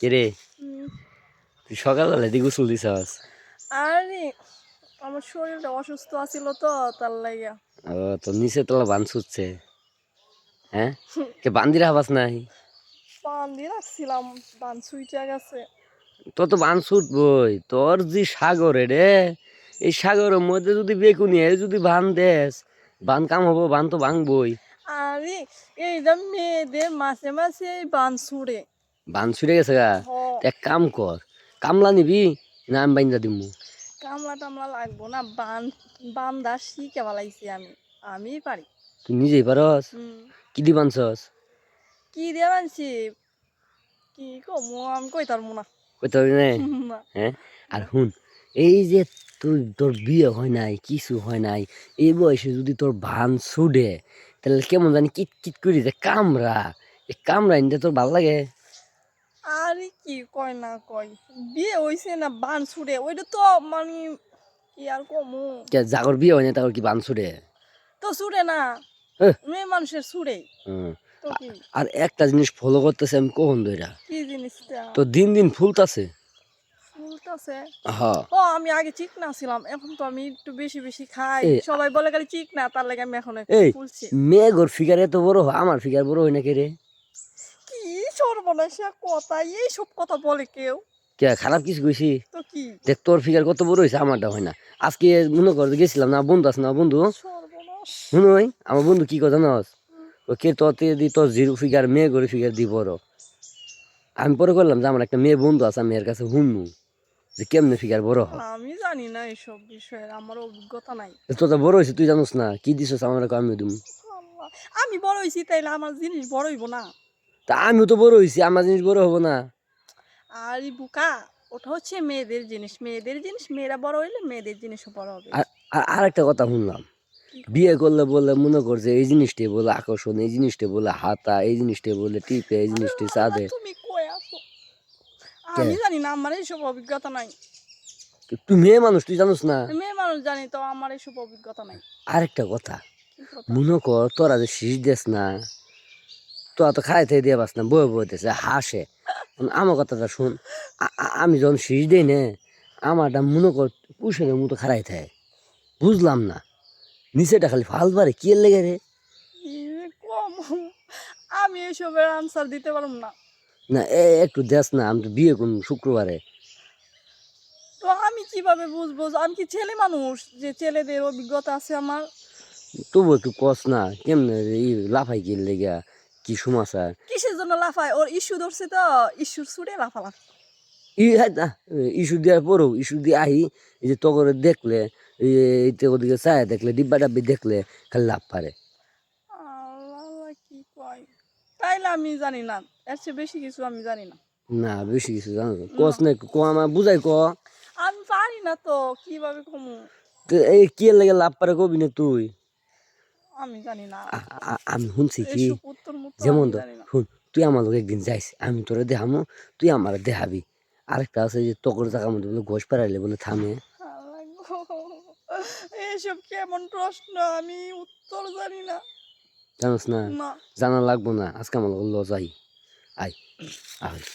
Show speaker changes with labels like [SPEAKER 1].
[SPEAKER 1] কিরে
[SPEAKER 2] হুম,
[SPEAKER 1] তুই সকালবেলা দিয়ে গোসল দিছস?
[SPEAKER 2] আরে আমার শরীরটা অসুস্থ আছিল তো তার লাইগা।
[SPEAKER 1] ও তোর নিচে তোলা বান ছুটছে, হ্যাঁ? কে বান্দির হাবাস নাই?
[SPEAKER 2] পান দিয়ে রাখছিলাম, পান সুইচা গেছে।
[SPEAKER 1] তোর তো বান ছুটবই, তোর যে সাগরে রে, এই সাগরের মধ্যে যদি বেকুনি এই যদি বান দেস, বান কাম হবো, বান তো ভাঙবই।
[SPEAKER 2] আরে এইটা মেয়েদের মাসে মাসে এই বান ছুড়ে।
[SPEAKER 1] বান ছুটে গেছে গা।
[SPEAKER 2] হ,
[SPEAKER 1] তো এক কাম কর, কামলা নিবি না আমি বাইন্দা দিমু?
[SPEAKER 2] কামলা টামলা লাগবো না, বান্দা শিখে ফেলাইছি আমি পারি।
[SPEAKER 1] তুই নিজেই পারস?
[SPEAKER 2] হুম,
[SPEAKER 1] কি দি বানছস?
[SPEAKER 2] কি দিয়ে বানছি কি কমু আমি কই তারমু না।
[SPEAKER 1] কইতে পারবি না?
[SPEAKER 2] না,
[SPEAKER 1] হ্যাঁ? আর
[SPEAKER 2] না।
[SPEAKER 1] হুন, এই যে তুই তোর বিয়ে হয় নাই, কিছু হয় নাই, এই বয়সে যদি তোর ভান ছুডে, তাহলে কেমন জানি কিট কিট করি যে কামড়া, এই কামড়া নিতে তোর ভাল লাগে?
[SPEAKER 2] আরে কি কয় না কয়, বিয়ে হইছে না বান ছুড়ে ওইটা তো মানে কি আর কমু।
[SPEAKER 1] কে জাগর বিয়ে হয় না তাগর কি ভান ছুডে?
[SPEAKER 2] তো ছুড়ে না,
[SPEAKER 1] হ্যাঁ,
[SPEAKER 2] মেয়ে মানুষের ছুড়ে।
[SPEAKER 1] হুম।
[SPEAKER 2] তো কি
[SPEAKER 1] আর একটা জিনিস ফলো করতেছে আমি কখন ধইরা,
[SPEAKER 2] কি জিনিসটা
[SPEAKER 1] তো দিন দিন ফুলতাছে।
[SPEAKER 2] ফুলতাছে?
[SPEAKER 1] হ্যাঁ।
[SPEAKER 2] ও আমি আগে চিকনা ছিলাম, এখন তো আমি একটু বেশি বেশি খাই,
[SPEAKER 1] এই
[SPEAKER 2] সবাই বলে খালি চিকনা, তার লাগে আমি এখন একটু
[SPEAKER 1] এই
[SPEAKER 2] ফুলছি।
[SPEAKER 1] মেঘর ফিগার এত বড় হয়, আমার ফিগার বড় হয় না কে রে?
[SPEAKER 2] কি সর্বনাশা কথা, এইসব কথা বলে কেউ?
[SPEAKER 1] কে খারাপ কিছু কইছি?
[SPEAKER 2] তো কি
[SPEAKER 1] দেখ তোর ফিগার কত বড় হয়েছে, আমারটা হয় না। আজকে মনে কর যে গেছিলাম না, বন্ধু আছে না বন্ধু,
[SPEAKER 2] সর্বনাশ।
[SPEAKER 1] শুনো আমার বন্ধু কি কথা জানস?
[SPEAKER 2] হুম,
[SPEAKER 1] ও কে তোর দি তোর জিরো ফিগার মেয়ে করে ফিগার দি বড়। আমি পরে করলাম যে আমার একটা মেয়ে বন্ধু আছে, আমি এর কাছে শুনবো যে কেমনে ফিগার বড় হয়।
[SPEAKER 2] আমি জানি না এসব বিষয়ে, আমার অভিজ্ঞতা নাই।
[SPEAKER 1] তোর তো বড় হয়েছে তুই জানোস না, কি দিছস আমার আমি দিম।
[SPEAKER 2] আল্লাহ, আমি বড় হইছি তাইলে আমার জিনিস বড় হইব না?
[SPEAKER 1] তা আমিও তো বড় হয়েছি, আমার জিনিস বড় হবো না?
[SPEAKER 2] আরে বুকা, ওটা হচ্ছে মেয়েদের জিনিস, মেয়েদের জিনিস মেয়েরা বড় হইলে মেয়েদের জিনিসও বড় হবে।
[SPEAKER 1] আর আর একটা কথা শুনলাম,
[SPEAKER 2] কি
[SPEAKER 1] বিয়ে
[SPEAKER 2] কথা?
[SPEAKER 1] করলে বললে মনে করছে এই জিনিসটাই বলে আকর্ষণ, এই জিনিসটাই বলে হাতা, এই জিনিসটাই বলে টিপে, এই
[SPEAKER 2] আরে
[SPEAKER 1] জিনিসটাই
[SPEAKER 2] আল্লাহ,
[SPEAKER 1] চাঁদে।
[SPEAKER 2] তুমি কই আছো?
[SPEAKER 1] কে
[SPEAKER 2] আমি জানি না, আমার এইসব অভিজ্ঞতা নাই।
[SPEAKER 1] তুই মেয়ে মানুষ, তুই জানোস না?
[SPEAKER 2] মেয়ে মানুষ জানি তো, আমার এইসব অভিজ্ঞতা নাই।
[SPEAKER 1] আরেকটা কথা,
[SPEAKER 2] কি কথা?
[SPEAKER 1] মনে কর তোরা যে শীষ দেস না, তোরা তো খাই থেকে দিয়ে পাস না, বয়ে বয়ে দেছে হাসে। আমার কথাটা শুন, আমি যখন শীষ দিই না, আমারটা মনে কর পুষের মতো খারাই থাকে, বুঝলাম না, নিচেটা খালি ফাল পারে কি এর লেগে রে?
[SPEAKER 2] কি যে কম, আমি এইসবের আনসার দিতে পারবো না।
[SPEAKER 1] না একটু দেস না, আমি তো বিয়ে করুন শুক্রবারে।
[SPEAKER 2] তো আমি কিভাবে বুঝবো? আমি কি ছেলে মানুষ যে ছেলেদের অভিজ্ঞতা আছে আমার?
[SPEAKER 1] তবু একটু কস না কেমনে রে, লাফাই কি এর লেগা, কি সমাচার?
[SPEAKER 2] কিসের জন্য লাফায়? ওর ইস্যু ধরছে তো, ইস্যুর সুরে লাফালাফি।
[SPEAKER 1] ইস্যু দেওয়ার পরেও ইস্যু দিয়ে আহি, এই যে তগরে দেখলে, এই ওদিকে চায় দেখলে, ডিব্বা ডাব্বি দেখলে খালি লাভ পারে।
[SPEAKER 2] আল্লাহ কি কয়, তাইলে আমি জানি না, এর চেয়ে বেশি কিছু আমি জানি না।
[SPEAKER 1] না বেশি কিছু জানো
[SPEAKER 2] না,
[SPEAKER 1] কস না, ক আমার বুঝাই ক।
[SPEAKER 2] আমি পারি না তো, কিভাবে কমু?
[SPEAKER 1] তো এই কি এর লেগে লাভ পারে কবি না তুই?
[SPEAKER 2] আমি জানি না,
[SPEAKER 1] আমি শুনছি কি,
[SPEAKER 2] এসব উত্তর মুত্তর
[SPEAKER 1] যেমন
[SPEAKER 2] আমি
[SPEAKER 1] তো
[SPEAKER 2] জানি না।
[SPEAKER 1] শুন, তুই আমার লোক একদিন যাইস, আমি তোরে দেখামো, তুই আমার দেখাবি। আরেকটা আছে যে তগর জায়গার মধ্যে বলে ঘোষ পাড়াইলে বলে থামে।
[SPEAKER 2] আল্লাহ গো, এসব কেমন প্রশ্ন, আমি উত্তর জানি না।
[SPEAKER 1] জানোস না?
[SPEAKER 2] না।
[SPEAKER 1] জানা লাগবো না, আজকে আমার লোক ল যাই। আয় আয়।